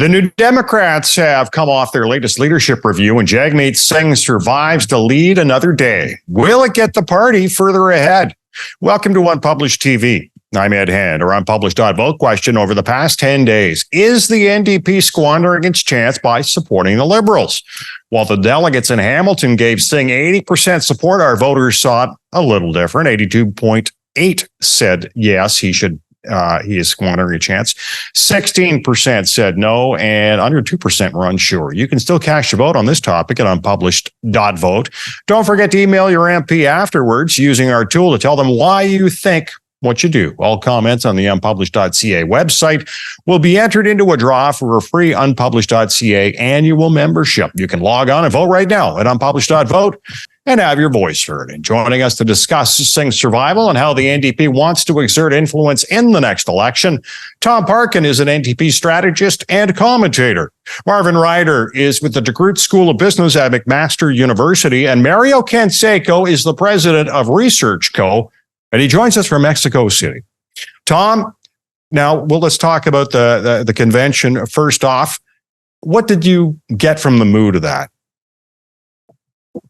The New Democrats have come off their latest leadership review, and Jagmeet Singh survives to lead another day. Will it get the party further ahead? Welcome to Unpublished TV. I'm Ed Hand. Our Unpublished.Vote question over the past 10 days. Is the NDP squandering its chance by supporting the Liberals? While the delegates in Hamilton gave Singh 80% support, our voters saw it a little different. 82.8% said yes, he is squandering a chance. 16% said no, and under 2% were unsure. You can still cast your vote on this topic at Unpublished.Vote. Don't forget to email your MP afterwards using our tool to tell them why you think what you do. All comments on the Unpublished.ca website will be entered into a draw for a free Unpublished.ca annual membership. You can log on and vote right now at Unpublished.Vote and have your voice heard. And joining us to discuss Singh's survival and how the NDP wants to exert influence in the next election, Tom Parkin is an NDP strategist and commentator. Marvin Ryder is with the DeGroote School of Business at McMaster University, and Mario Canseco is the president of ResearchCo, and he joins us from Mexico City. Tom, now, let's talk about the convention. First off, what did you get from the mood of that?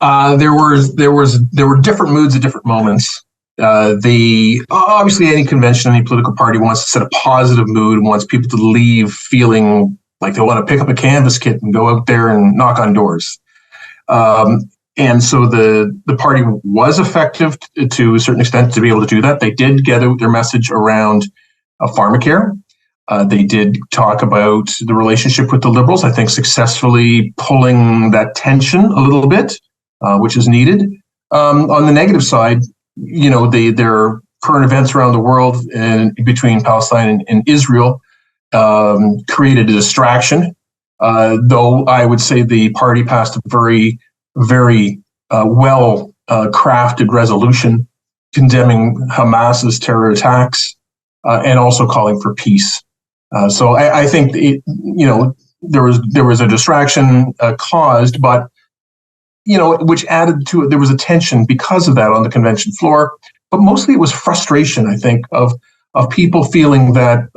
There were different moods at different moments. Obviously any convention, any political party wants to set a positive mood, wants people to leave feeling like they want to pick up a canvas kit and go out there and knock on doors. And so the party was effective to a certain extent to be able to do that. They did get out their message around pharmacare. They did talk about the relationship with the Liberals, I think successfully pulling that tension a little bit, which is needed. On the negative side, their current events around the world and between Palestine and Israel created a distraction. Though I would say the party passed a very well crafted resolution condemning Hamas's terror attacks and also calling for peace. So I think there was a distraction caused, but which added to it. There was a tension because of that on the convention floor, but mostly it was frustration, I think, of people feeling that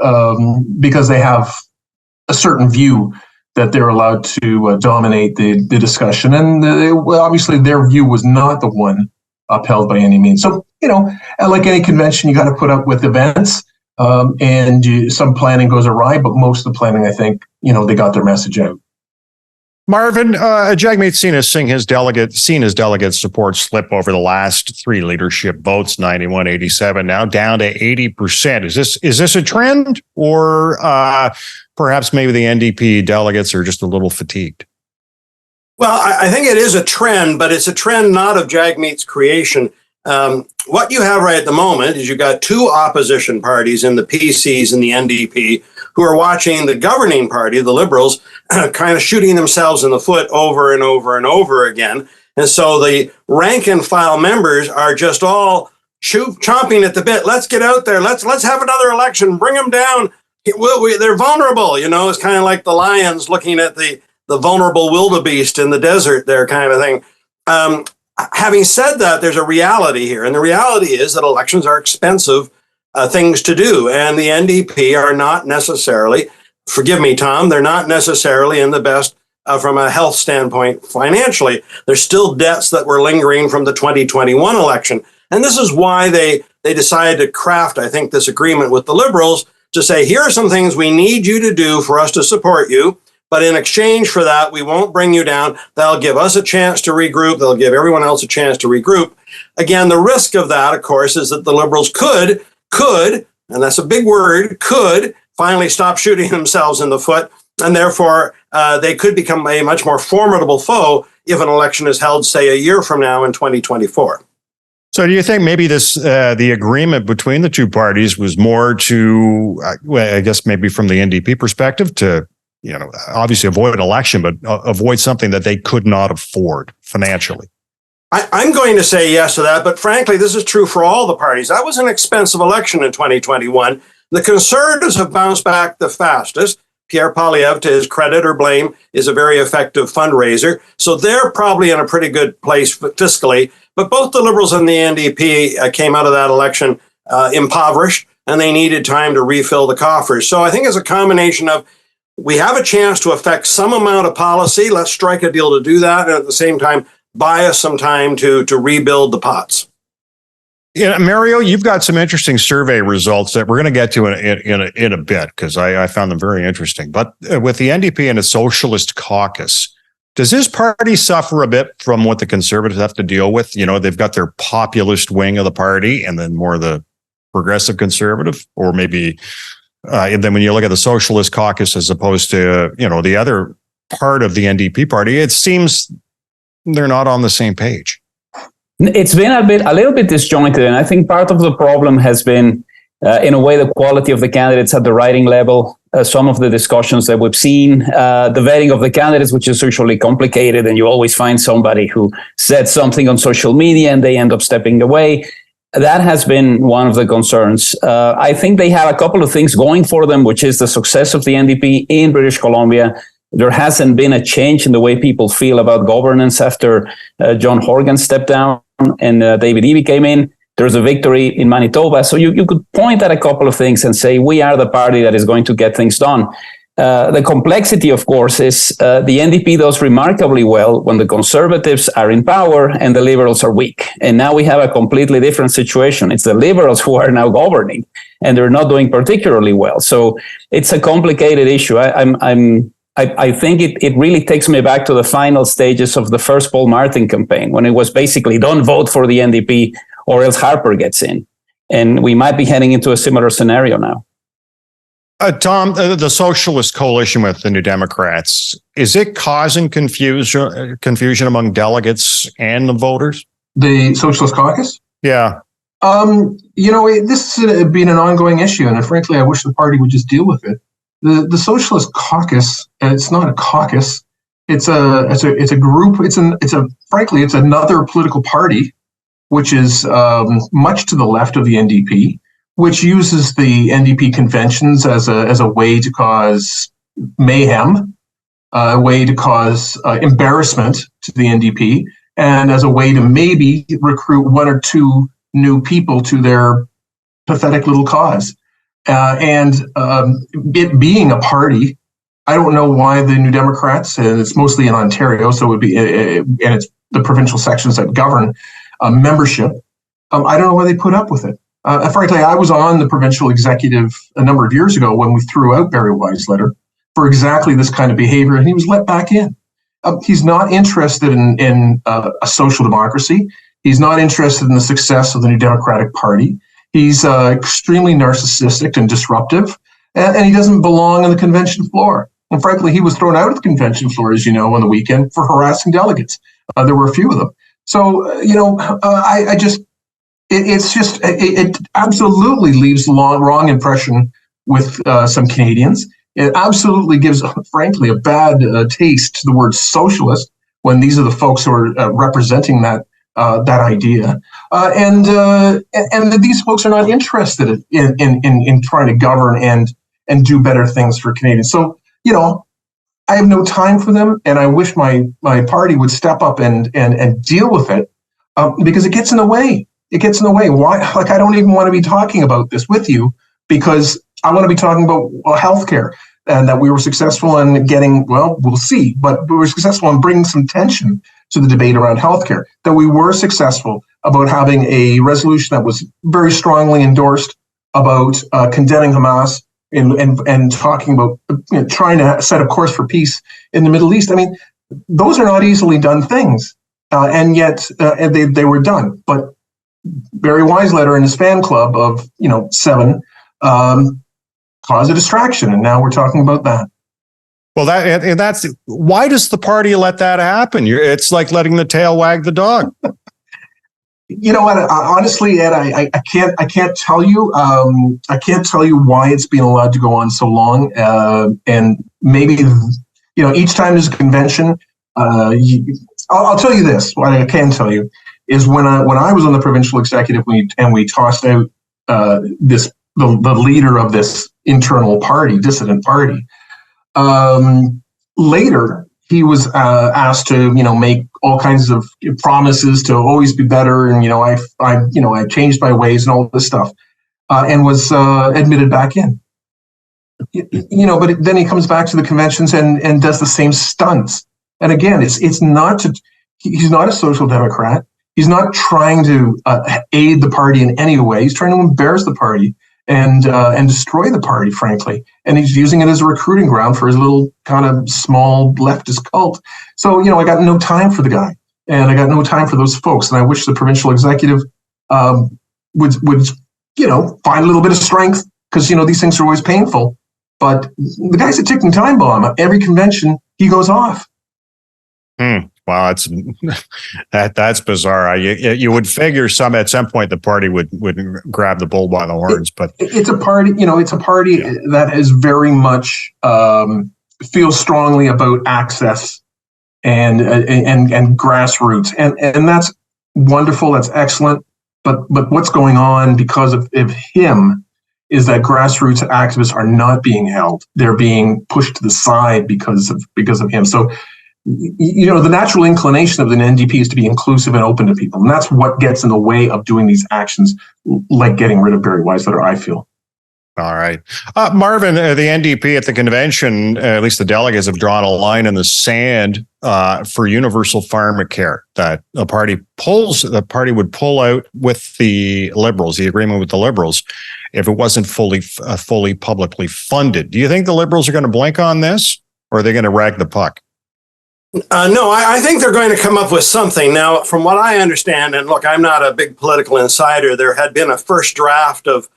because they have a certain view that they're allowed to dominate the discussion, and obviously their view was not the one upheld by any means. So like any convention, you got to put up with events. And some planning goes awry, but most of the planning, I think, they got their message out. Marvin, Jagmeet Singh has seen his delegate support slip over the last three leadership votes, 91, 87, now down to 80%. Is this a trend, or perhaps maybe the NDP delegates are just a little fatigued? Well, I think it is a trend, but it's a trend not of Jagmeet's creation. What you have right at the moment is you've got two opposition parties in the PCs and the NDP who are watching the governing party, the Liberals, kind of shooting themselves in the foot over and over and over again. And so the rank and file members are just all chomping at the bit. Let's get out there. Let's have another election. Bring them down. They're vulnerable. It's kind of like the lions looking at the vulnerable wildebeest in the desert there kind of thing. Having said that, there's a reality here, and the reality is that elections are expensive things to do, and the NDP are not necessarily, forgive me, Tom, they're not necessarily in the best from a health standpoint financially. There's still debts that were lingering from the 2021 election, and this is why they decided to craft, I think, this agreement with the Liberals to say, here are some things we need you to do for us to support you. But in exchange for that, we won't bring you down. They'll give us a chance to regroup. They'll give everyone else a chance to regroup. Again, the risk of that, of course, is that the Liberals could, and that's a big word, could finally stop shooting themselves in the foot. And therefore, they could become a much more formidable foe if an election is held, say, a year from now in 2024. So do you think maybe the agreement between the two parties was more to, I guess maybe from the NDP perspective, to obviously avoid an election, but avoid something that they could not afford financially? I'm going to say yes to that, but frankly, this is true for all the parties. That was an expensive election in 2021. The Conservatives have bounced back the fastest. Pierre Poilievre, to his credit or blame, is a very effective fundraiser. So they're probably in a pretty good place fiscally. But both the Liberals and the NDP came out of that election impoverished, and they needed time to refill the coffers. So I think it's a combination of we have a chance to affect some amount of policy. Let's strike a deal to do that, and at the same time, buy us some time to rebuild the pots. Yeah, Mario, you've got some interesting survey results that we're going to get to in a bit, because I found them very interesting. But with the NDP and the Socialist caucus, does this party suffer a bit from what the Conservatives have to deal with? You know, they've got their populist wing of the party and then more the progressive Conservative, or maybe and then when you look at the Socialist caucus as opposed to, you know, the other part of the NDP party, it seems they're not on the same page. It's been a little bit disjointed, and I think part of the problem has been, in a way, the quality of the candidates at the writing level. Some of the discussions that we've seen, the vetting of the candidates, which is usually complicated, and you always find somebody who said something on social media and they end up stepping away. That has been one of the concerns. I think they have a couple of things going for them, which is the success of the NDP in British Columbia. There hasn't been a change in the way people feel about governance after John Horgan stepped down and David Eby came in. There's a victory in Manitoba. So you could point at a couple of things and say, we are the party that is going to get things done. The complexity, of course, is the NDP does remarkably well when the Conservatives are in power and the Liberals are weak. And now we have a completely different situation. It's the Liberals who are now governing, and they're not doing particularly well. So it's a complicated issue. I think it really takes me back to the final stages of the first Paul Martin campaign, when it was basically don't vote for the NDP or else Harper gets in. And we might be heading into a similar scenario now. Tom, the Socialist coalition with the New Democrats, is it causing confusion among delegates and the voters? The Socialist caucus? Yeah. You know, this has been an ongoing issue, and frankly, I wish the party would just deal with it. The Socialist caucus, it's not a caucus. It's a group. Frankly, it's another political party, which is much to the left of the NDP, which uses the NDP conventions as a way to cause mayhem, a way to cause embarrassment to the NDP, and as a way to maybe recruit one or two new people to their pathetic little cause. It being a party, I don't know why the New Democrats, and it's mostly in Ontario, so it would be, and it's the provincial sections that govern membership. I don't know why they put up with it. Frankly, I was on the provincial executive a number of years ago when we threw out Barry Weisletter for exactly this kind of behavior, and he was let back in. He's not interested in a social democracy. He's not interested in the success of the New Democratic Party. He's extremely narcissistic and disruptive, and he doesn't belong on the convention floor. And frankly, he was thrown out of the convention floor, as you know, on the weekend for harassing delegates. There were a few of them. So, it absolutely leaves the wrong impression with some Canadians. It absolutely gives, frankly, a bad taste to the word socialist when these are the folks who are representing that idea, and these folks are not interested in trying to govern and do better things for Canadians. So, you know, I have no time for them, and I wish my party would step up and deal with it, because it gets in the way. It gets in the way. Why? Like, I don't even want to be talking about this with you, because I want to be talking about healthcare, and that we were successful in getting, well, we'll see, but we were successful in bringing some tension to the debate around healthcare, that we were successful about having a resolution that was very strongly endorsed about condemning Hamas and talking about trying to set a course for peace in the Middle East. I mean, those are not easily done things, and yet they were done. But Barry Weisletter and his fan club of 7 caused a distraction, and now we're talking about that. Well, that's why does the party let that happen? It's like letting the tail wag the dog. You know what? Honestly, Ed, I can't tell you. I can't tell you why it's been allowed to go on so long. And maybe each time there's a convention. I'll tell you this. What I can tell you is when I was on the provincial executive and we tossed out the leader of this internal party, dissident party. Later, he was asked to, make all kinds of promises to always be better, and I changed my ways and all this stuff, and was admitted back in. But then he comes back to the conventions and does the same stunts. And again, he's not a social democrat. He's not trying to aid the party in any way. He's trying to embarrass the party and destroy the party, frankly. And he's using it as a recruiting ground for his little kind of small leftist cult. So, I got no time for the guy, and I got no time for those folks. And I wish the provincial executive would find a little bit of strength, because, these things are always painful. But the guy's a ticking time bomb. At every convention, he goes off. Wow, that's bizarre. You would figure at some point the party would grab the bull by the horns, but it's a party. It's a party that is very much feels strongly about access and grassroots, and that's wonderful. That's excellent. But what's going on because of him is that grassroots activists are not being held; they're being pushed to the side because of him. So, the natural inclination of the NDP is to be inclusive and open to people, and that's what gets in the way of doing these actions, like getting rid of Barry Weisletter, I feel. All right. Marvin, the NDP at the convention, at least the delegates, have drawn a line in the sand for universal pharmacare that the party would pull out with the Liberals, the agreement with the Liberals, if it wasn't fully publicly funded. Do you think the Liberals are going to blink on this, or are they going to rag the puck? No, I think they're going to come up with something. Now, from what I understand, and look, I'm not a big political insider, there had been a first draft of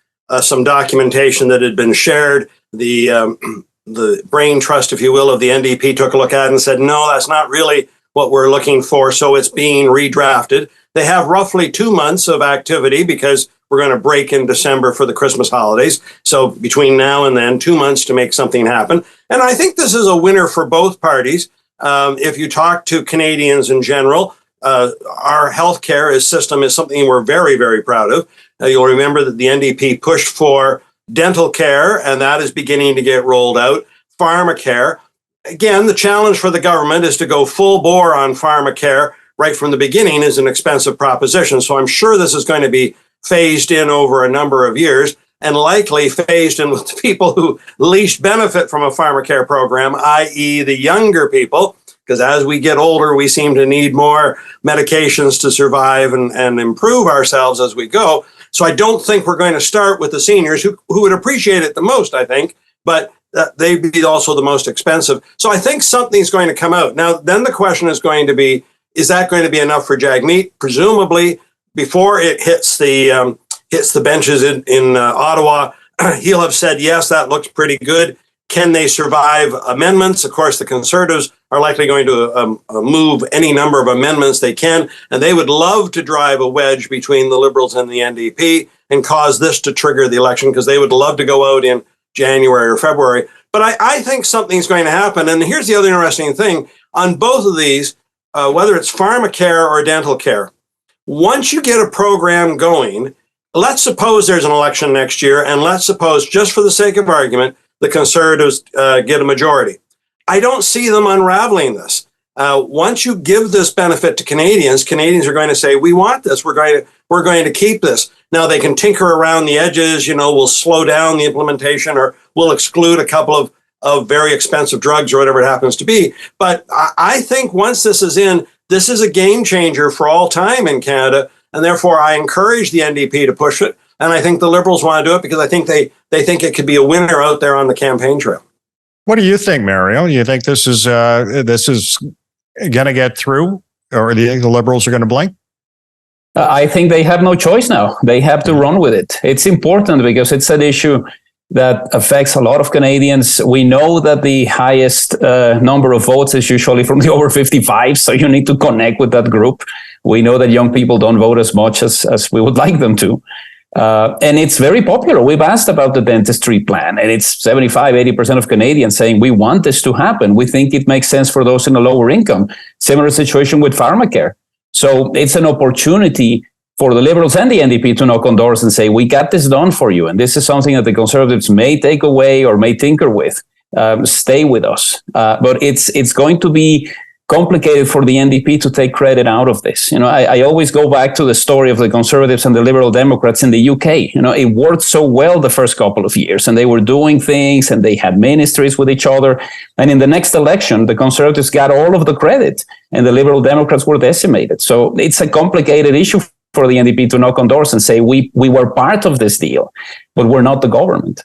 some documentation that had been shared. The brain trust, if you will, of the NDP took a look at it and said, no, that's not really what we're looking for, so it's being redrafted. They have roughly 2 months of activity because we're going to break in December for the Christmas holidays. So between now and then, 2 months to make something happen. And I think this is a winner for both parties. If you talk to Canadians in general, our healthcare system is something we're very, very proud of. You'll remember that the NDP pushed for dental care, and that is beginning to get rolled out. Pharmacare. Again, the challenge for the government is to go full bore on pharmacare right from the beginning is an expensive proposition. So I'm sure this is going to be phased in over a number of years, and likely phased in with the people who least benefit from a pharmacare program, i.e. the younger people, because as we get older, we seem to need more medications to survive and improve ourselves as we go. So I don't think we're going to start with the seniors who would appreciate it the most, I think, but they'd be also the most expensive. So I think something's going to come out. Now, then the question is going to be, is that going to be enough for Jagmeet? Presumably, before it hits the benches in Ottawa, he'll have said, yes, that looks pretty good. Can they survive amendments? Of course, the Conservatives are likely going to move any number of amendments they can, and they would love to drive a wedge between the Liberals and the NDP and cause this to trigger the election, because they would love to go out in January or February. But I think something's going to happen. And here's the other interesting thing. On both of these, whether it's pharmacare or dental care, once you get a program going, let's suppose there's an election next year, and let's suppose, just for the sake of argument, the Conservatives get a majority. I don't see them unraveling this. Once you give this benefit to Canadians are going to say, we want this. We're going to keep this. Now, they can tinker around the edges. We'll slow down the implementation, or we'll exclude a couple of very expensive drugs or whatever it happens to be. But I think once this is in, this is a game changer for all time in Canada. And therefore, I encourage the NDP to push it. And I think the Liberals want to do it because I think they think it could be a winner out there on the campaign trail. What do you think, Mario? Do you think this is going to get through, or do you think the Liberals are going to blink? I think they have no choice now. They have to run with it. It's important because it's an issue that affects a lot of Canadians. We know that the highest number of votes is usually from the over 55, so you need to connect with that group. We know that young people don't vote as much as we would like them to. And it's very popular. We've asked about the dentistry plan, and it's 75-80% of Canadians saying we want this to happen. We think it makes sense for those in a lower income. Similar situation with pharmacare. So it's an opportunity for the Liberals and the NDP to knock on doors and say, we got this done for you. And this is something that the Conservatives may take away or may tinker with. Stay with us. But it's going to be complicated for the NDP to take credit out of this. I always go back to the story of the Conservatives and the Liberal Democrats in the UK. It worked so well the first couple of years, and they were doing things, and they had ministries with each other. And in the next election, the Conservatives got all of the credit, and the Liberal Democrats were decimated. So it's a complicated issue for the NDP to knock on doors and say, we were part of this deal, but we're not the government.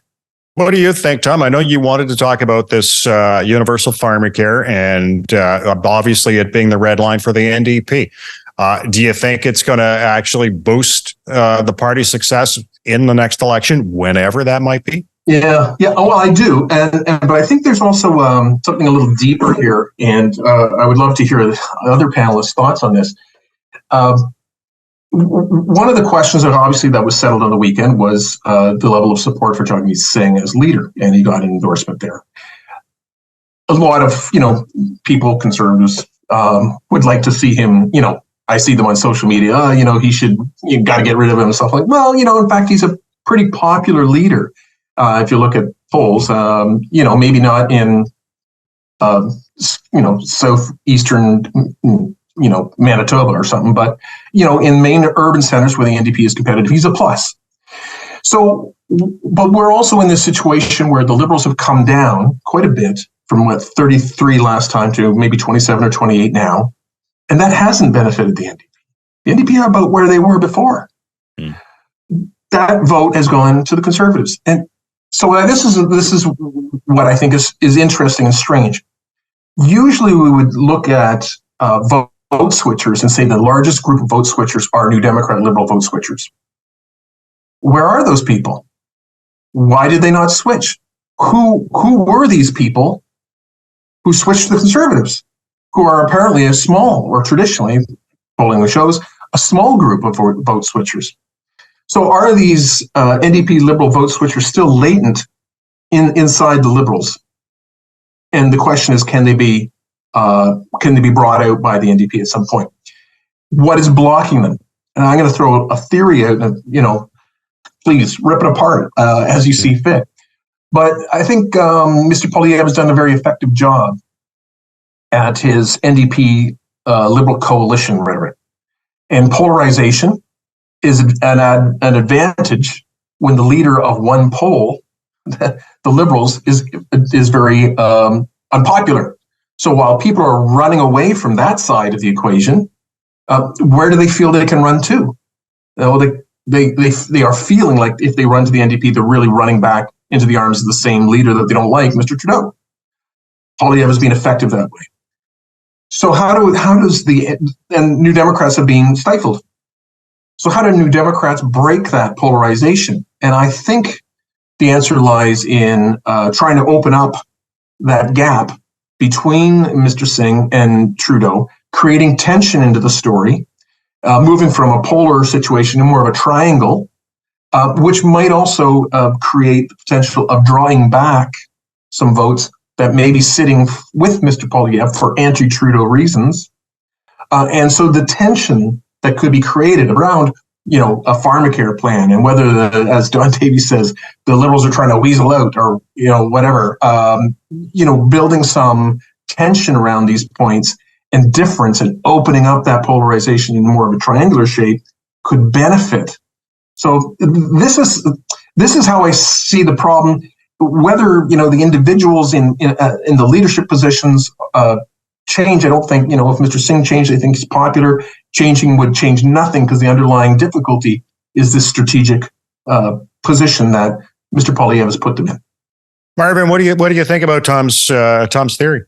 What do you think, Tom? I know you wanted to talk about this universal pharmacare and obviously it being the red line for the NDP. Do you think it's going to actually boost the party's success in the next election, whenever that might be? Yeah. Oh, well, I do, but I think there's also something a little deeper here, and I would love to hear the other panelists' thoughts on this. One of the questions that was settled on the weekend was the level of support for Jagmeet Singh as leader, and he got an endorsement there. A lot of people, conservatives, would like to see him. I see them on social media. You got to get rid of him and stuff like. Well, in fact, he's a pretty popular leader. If you look at polls, maybe not in southeastern. Manitoba or something, but in main urban centers where the NDP is competitive, he's a plus. So, but we're also in this situation where the Liberals have come down quite a bit from 33 last time to maybe 27 or 28 now, and that hasn't benefited the NDP. The NDP are about where they were before. That vote has gone to the Conservatives, and so this is what I think is interesting and strange. Usually, we would look at vote switchers and say the largest group of vote switchers are New Democrat Liberal vote switchers. Where are those people? Why did they not switch? Who were these people who switched to the Conservatives, who are apparently a small, or traditionally, polling shows, a small group of vote switchers? So are these NDP Liberal vote switchers still latent inside the Liberals? And the question is, can they be brought out by the NDP at some point? What is blocking them? And I'm going to throw a theory out, please rip it apart as you see fit. But I think Mr. Poilievre has done a very effective job at his NDP Liberal coalition rhetoric. And polarization is an advantage when the leader of one pole, the Liberals, is very unpopular. So while people are running away from that side of the equation, where do they feel they can run to? They are feeling like if they run to the NDP, they're really running back into the arms of the same leader that they don't like, Mr. Trudeau. Poilievre has been effective that way. So and New Democrats have been stifled. So how do New Democrats break that polarization? And I think the answer lies in trying to open up that gap between Mr. Singh and Trudeau, creating tension into the story, moving from a polar situation to more of a triangle, which might also create the potential of drawing back some votes that may be sitting with Mr. Poilievre for anti-Trudeau reasons. And so the tension that could be created around a pharmacare plan, and whether, as Don Davies says, the Liberals are trying to weasel out, or whatever, building some tension around these points and difference, and opening up that polarization in more of a triangular shape could benefit. So this is how I see the problem. Whether the individuals in the leadership positions change, I don't think, if Mr. Singh changed, I think he's popular. Changing would change nothing, because the underlying difficulty is this strategic position that Mr. Poilievre has put them in. Marvin, what do you think about Tom's theory?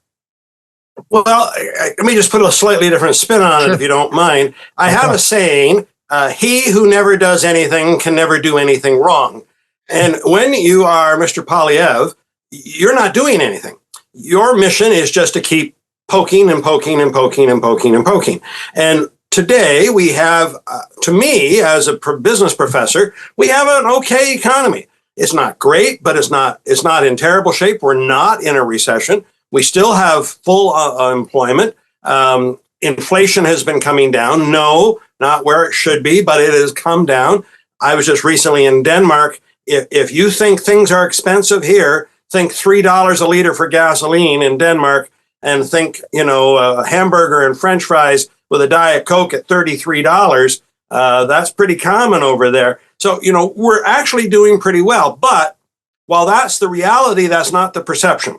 Well, let me just put a slightly different spin on it, if you don't mind. I have a saying, he who never does anything can never do anything wrong. And when you are Mr. Poilievre, you're not doing anything. Your mission is just to keep poking and poking and poking and poking and poking. And today we have, to me, as a business professor, we have an okay economy. It's not great, but it's not in terrible shape. We're not in a recession. We still have full employment. Inflation has been coming down. No, not where it should be, but it has come down. I was just recently in Denmark. If you think things are expensive here, think $3 a liter for gasoline in Denmark. and think, a hamburger and French fries with a Diet Coke at $33, that's pretty common over there. So, we're actually doing pretty well. But while that's the reality, that's not the perception.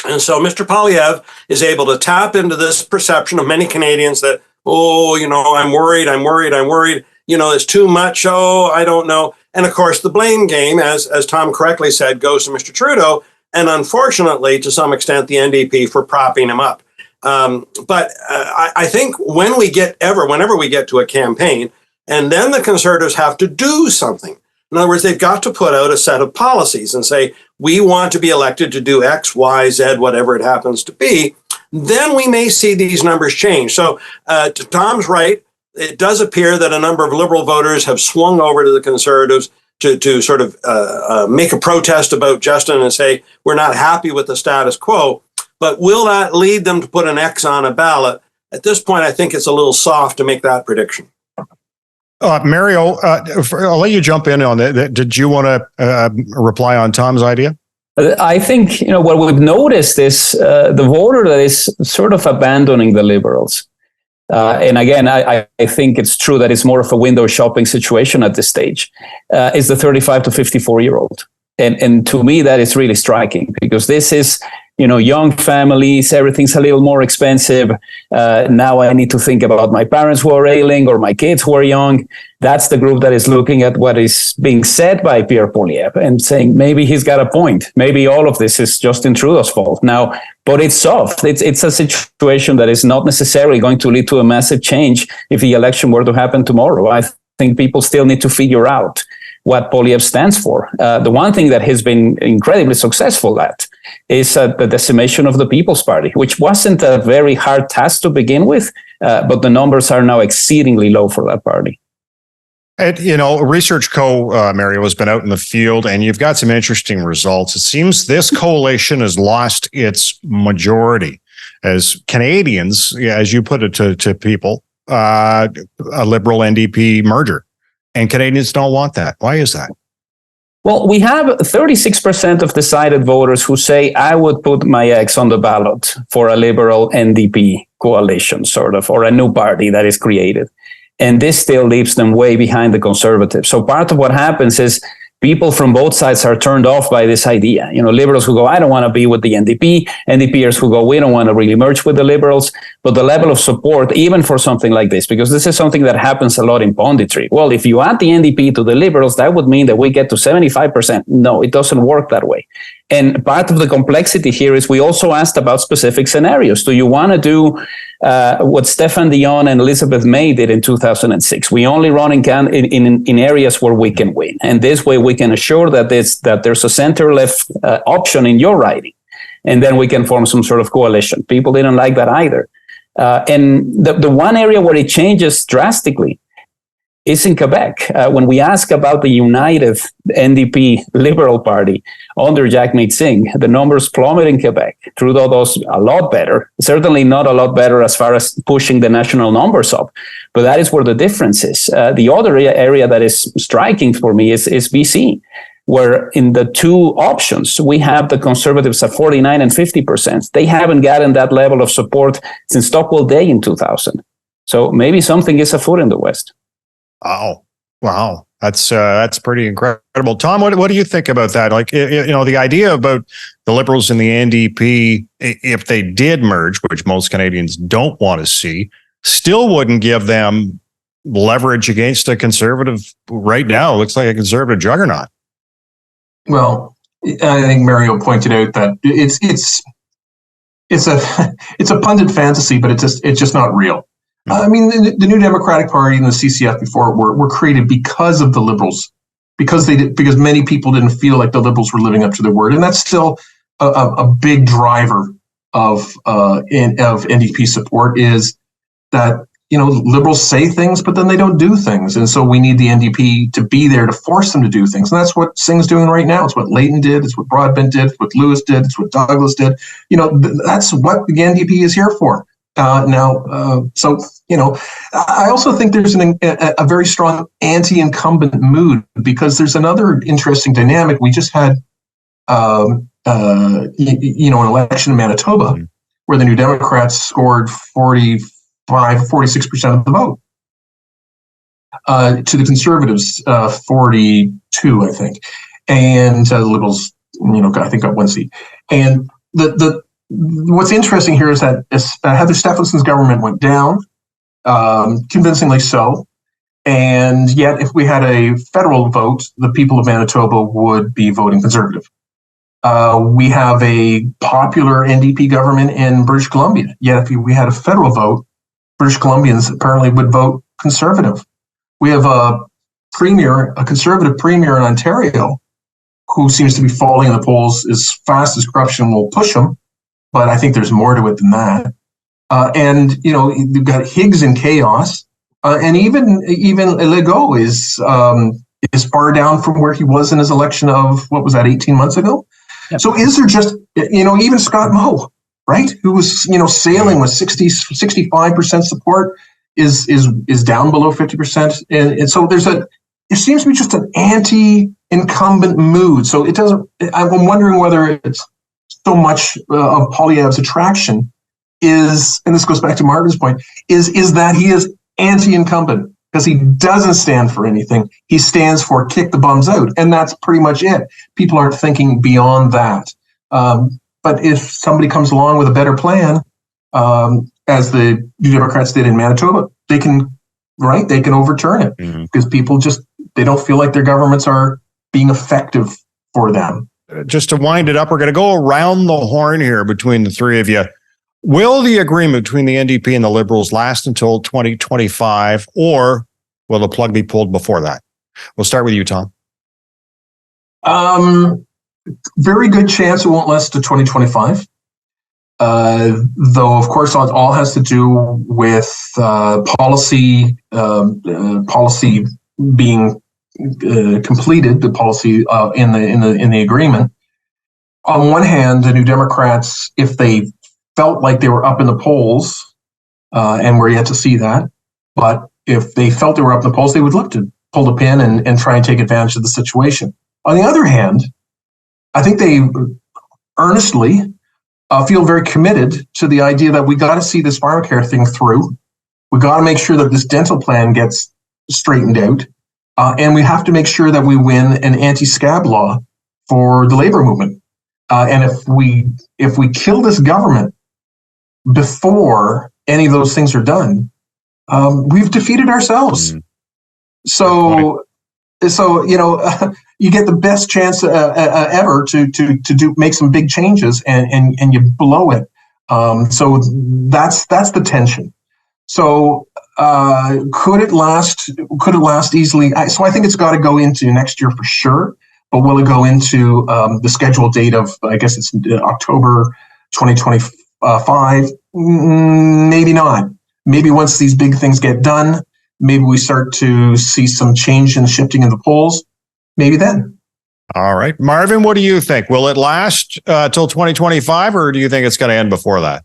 And so Mr. Poilievre is able to tap into this perception of many Canadians that, I'm worried. It's too much. I don't know. And of course, the blame game, as Tom correctly said, goes to Mr. Trudeau, and unfortunately, to some extent, the NDP for propping him up. But I think whenever we get to a campaign, and then the Conservatives have to do something. In other words, they've got to put out a set of policies and say, we want to be elected to do X, Y, Z, whatever it happens to be. Then we may see these numbers change. So Tom's right. It does appear that a number of Liberal voters have swung over to the Conservatives to sort of make a protest about Justin and say, we're not happy with the status quo. But will that lead them to put an X on a ballot? At this point, I think it's a little soft to make that prediction. Mario, I'll let you jump in on it. Did you want to reply on Tom's idea? I think, what we've noticed is the voter that is sort of abandoning the Liberals. And again, I think it's true that it's more of a window shopping situation at this stage, is the 35 to 54-year-old. And to me, that is really striking because this is, young families, everything's a little more expensive. Now I need to think about my parents who are ailing or my kids who are young. That's the group that is looking at what is being said by Pierre Poilievre and saying, maybe he's got a point. Maybe all of this is Justin Trudeau's fault. Now, but it's soft. It's a situation that is not necessarily going to lead to a massive change if the election were to happen tomorrow. I think people still need to figure out what Poilievre stands for. The one thing that he's been incredibly successful at is the decimation of the People's Party, which wasn't a very hard task to begin with, but the numbers are now exceedingly low for that party. ResearchCo, Mario, has been out in the field, and you've got some interesting results. It seems this coalition has lost its majority as Canadians, as you put it to people, a Liberal NDP merger. And Canadians don't want that. Why is that? Well, we have 36% of decided voters who say, I would put my eggs on the ballot for a Liberal NDP coalition, sort of, or a new party that is created. And this still leaves them way behind the Conservatives. So part of what happens is people from both sides are turned off by this idea. Liberals who go, I don't want to be with the NDP. NDPers who go, we don't want to really merge with the Liberals. But the level of support, even for something like this, because this is something that happens a lot in punditry. Well, if you add the NDP to the Liberals, that would mean that we get to 75%. No, it doesn't work that way. And part of the complexity here is we also asked about specific scenarios. Do you want to do what Stéphane Dion and Elizabeth May did in 2006? We only run in areas where we can win. And this way we can assure that there's a center-left option in your riding. And then we can form some sort of coalition. People didn't like that either. And the one area where it changes drastically is in Quebec. When we ask about the united NDP Liberal Party under Jagmeet Singh, the numbers plummet in Quebec. Trudeau does a lot better, certainly not a lot better as far as pushing the national numbers up, but that is where the difference is. The other area that is striking for me is BC, where in the two options, we have the Conservatives at 49 and 50%. They haven't gotten that level of support since Stockwell Day in 2000. So maybe something is afoot in the West. Wow. That's pretty incredible. Tom, what do you think about that? Like, the idea about the Liberals and the NDP, if they did merge, which most Canadians don't want to see, still wouldn't give them leverage against a Conservative right now. It looks like a Conservative juggernaut. Well, I think Mario pointed out that it's a pundit fantasy, but it's just not real. I mean, the New Democratic Party and the CCF before were created because of the Liberals, because many people didn't feel like the Liberals were living up to their word, and that's still a big driver of NDP support is that Liberals say things, but then they don't do things, and so we need the NDP to be there to force them to do things, and that's what Singh's doing right now. It's what Layton did, it's what Broadbent did, it's what Lewis did, it's what Douglas did. That's what the NDP is here for. I also think there's a very strong anti-incumbent mood because there's another interesting dynamic. We just had, an election in Manitoba where the New Democrats scored 46% of the vote. To the Conservatives, 42, I think. And the Liberals, I think got one seat. And what's interesting here is that Heather Stefanson's government went down, convincingly so. And yet, if we had a federal vote, the people of Manitoba would be voting Conservative. We have a popular NDP government in British Columbia. Yet, if we had a federal vote, British Columbians apparently would vote Conservative. We have a Conservative premier in Ontario, who seems to be falling in the polls as fast as corruption will push him. But I think there's more to it than that. And you've got Higgs in chaos. And even Legault is far down from where he was in his election of, 18 months ago? Yep. So is there just, even Scott Moe, right, who was, sailing with 65% support is down below 50%. And so there seems to be just an anti-incumbent mood. So I'm wondering whether it's so much of Poilievre's attraction is, and this goes back to Marvin's point, is that he is anti-incumbent because he doesn't stand for anything. He stands for kick the bums out. And that's pretty much it. People aren't thinking beyond that. But if somebody comes along with a better plan, as the New Democrats did in Manitoba, they can overturn it because people they don't feel like their governments are being effective for them. Just to wind it up, we're going to go around the horn here between the three of you. Will the agreement between the NDP and the Liberals last until 2025, or will the plug be pulled before that? We'll start with you, Tom. Very good chance it won't last to 2025. Though, of course, it all has to do with policy being completed, the policy in the agreement. On one hand, the New Democrats, if they felt like they were up in the polls, and we're yet to see that, but if they felt they were up in the polls, they would look to pull the pin and try and take advantage of the situation. On the other hand, I think they earnestly feel very committed to the idea that we got to see this pharmacare thing through. We got to make sure that this dental plan gets straightened out. And we have to make sure that we win an anti-scab law for the labor movement. And if we kill this government before any of those things are done, we've defeated ourselves. So you get the best chance ever to make some big changes, and you blow it. So that's the tension. So could it last easily? So I think it's got to go into next year for sure. But will it go into the scheduled date of, I guess it's October 2025? Maybe not. Maybe once these big things get done, maybe we start to see some change in shifting in the polls. Maybe then. All right. Marvin, what do you think? Will it last till 2025, or do you think it's going to end before that?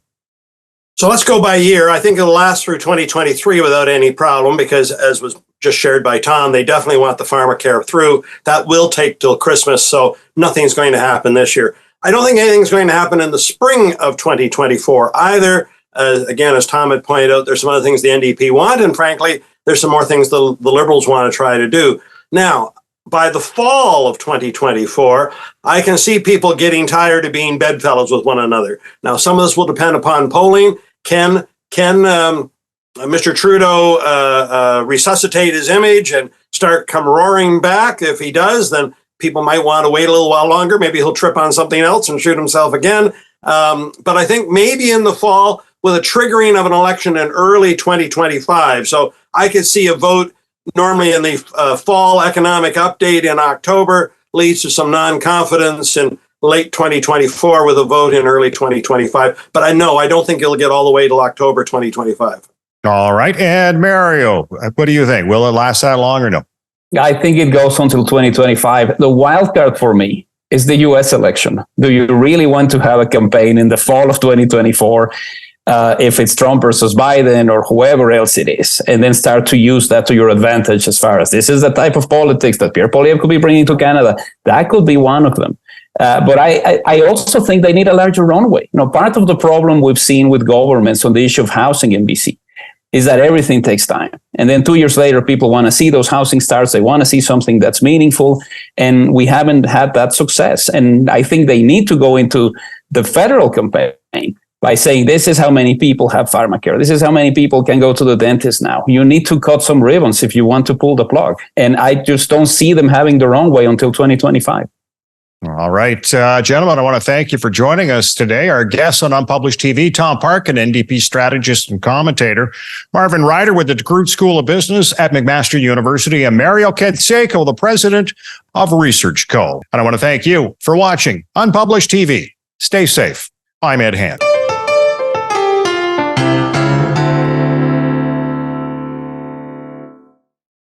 So let's go by year. I think it'll last through 2023 without any problem because, as was just shared by Tom, they definitely want the pharmacare through. That will take till Christmas, so nothing's going to happen this year. I don't think anything's going to happen in the spring of 2024 either. Again, as Tom had pointed out, there's some other things the NDP want, and frankly, there's some more things the Liberals want to try to do. Now, by the fall of 2024, I can see people getting tired of being bedfellows with one another. Now, some of this will depend upon polling. Can Mr. Trudeau resuscitate his image and come roaring back? If he does, then people might want to wait a little while longer. Maybe he'll trip on something else and shoot himself again. But I think maybe in the fall, with a triggering of an election in early 2025. So I could see a vote normally in the fall economic update in October leads to some non-confidence in late 2024 with a vote in early 2025. But I don't think it'll get all the way till October 2025. All right. And Mario, what do you think? Will it last that long or no? I think it goes until 2025. The wild card for me is the US election. Do you really want to have a campaign in the fall of 2024? If it's Trump versus Biden or whoever else it is, and then start to use that to your advantage as far as this is the type of politics that Pierre Poilievre could be bringing to Canada. That could be one of them. But I also think they need a larger runway. Part of the problem we've seen with governments on the issue of housing in BC is that everything takes time. And then 2 years later, people want to see those housing starts. They want to see something that's meaningful. And we haven't had that success. And I think they need to go into the federal campaign by saying, this is how many people have pharmacare. This is how many people can go to the dentist now. You need to cut some ribbons if you want to pull the plug. And I just don't see them having the runway until 2025. All right, gentlemen, I want to thank you for joining us today. Our guests on Unpublished TV, Tom Parkin, NDP strategist and commentator, Marvin Ryder with the DeGroote School of Business at McMaster University, and Mario Canseco, the president of ResearchCo. And I want to thank you for watching Unpublished TV. Stay safe. I'm Ed Hand.